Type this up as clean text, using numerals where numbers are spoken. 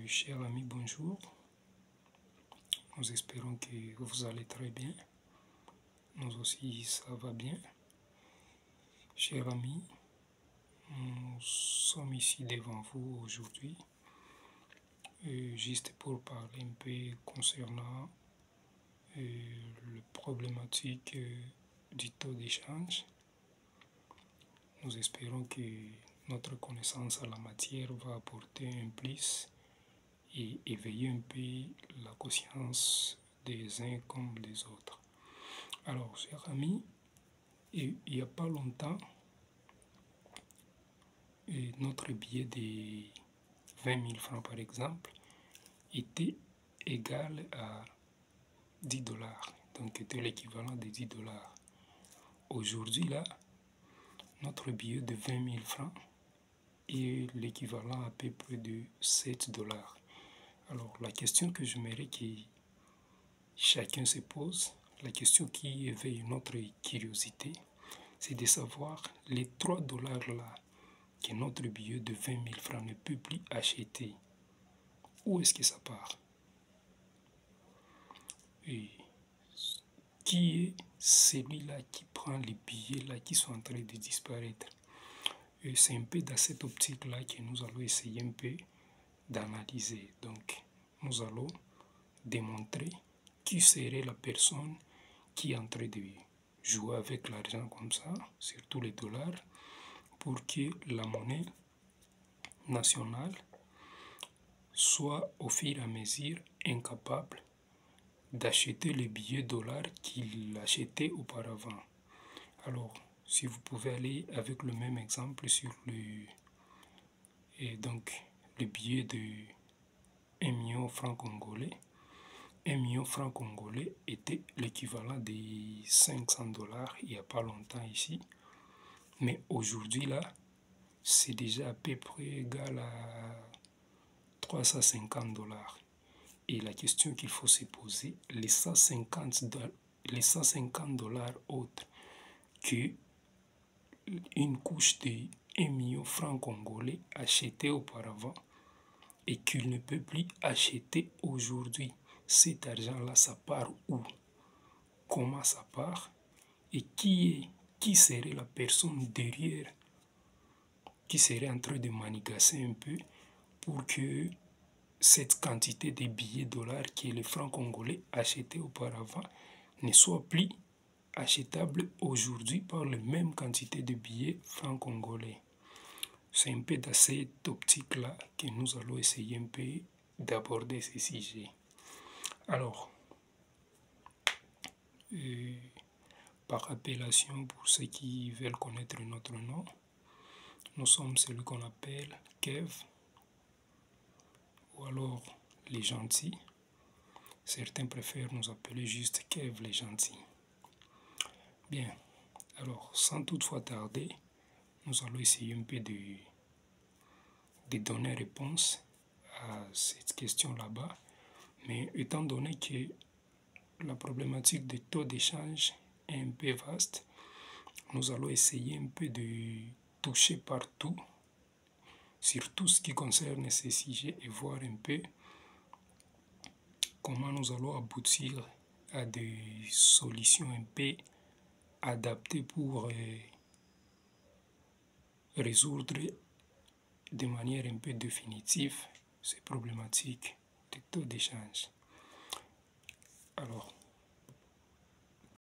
Chers amis, bonjour. Nous espérons que vous allez très bien. Nous aussi, ça va bien. Chers amis, nous sommes ici devant vous aujourd'hui, juste pour parler un peu concernant la problématique du taux d'échange. Nous espérons que notre connaissance à la matière va apporter un plus et éveiller un peu la conscience des uns comme des autres. Alors, chers amis, il n'y a pas longtemps, notre billet de 20 000 francs, par exemple, était égal à 10 dollars, donc était l'équivalent de 10 dollars. Aujourd'hui, là, notre billet de 20 000 francs est l'équivalent à peu près de 7 dollars. Alors, la question que j'aimerais que chacun se pose, la question qui éveille notre curiosité, c'est de savoir les 3 dollars là que notre billet de 20 000 francs ne peut plus acheter. Où est-ce que ça part? Et qui est celui-là qui prend les billets là qui sont en train de disparaître? Et c'est un peu dans cette optique-là que nous allons essayer un peu d'analyser. Donc, nous allons démontrer qui serait la personne qui est en train de jouer avec l'argent comme ça, surtout les dollars, pour que la monnaie nationale soit au fur et à mesure incapable d'acheter les billets dollars qu'il achetait auparavant. Alors, si vous pouvez aller avec le même exemple sur le billet de 1 million francs congolais. 1 million francs congolais était l'équivalent de 500 dollars il n'y a pas longtemps ici. Mais aujourd'hui, là, c'est déjà à peu près égal à 350 dollars. Et la question qu'il faut se poser, les 150 dollars autres que une couche de 1 million francs congolais achetés auparavant et qu'il ne peut plus acheter aujourd'hui. Cet argent-là, ça part où? Comment ça part? Et qui serait la personne derrière qui serait en train de manigasser un peu pour que cette quantité de billets dollars que les francs congolais achetaient auparavant ne soit plus achetable aujourd'hui par la même quantité de billets francs congolais. C'est un peu dans cette optique-là que nous allons essayer un peu d'aborder ce sujet. Alors, par appellation, pour ceux qui veulent connaître notre nom, nous sommes celui qu'on appelle Kev, ou alors les gentils. Certains préfèrent nous appeler juste Kev les gentils. Bien, alors sans toutefois tarder, nous allons essayer un peu de donner réponse à cette question là-bas. Mais étant donné que la problématique des taux d'échange est un peu vaste, nous allons essayer un peu de toucher partout, sur tout ce qui concerne ces sujets et voir un peu comment nous allons aboutir à des solutions un peu adaptées pour résoudre de manière un peu définitive ces problématiques de taux d'échange. Alors,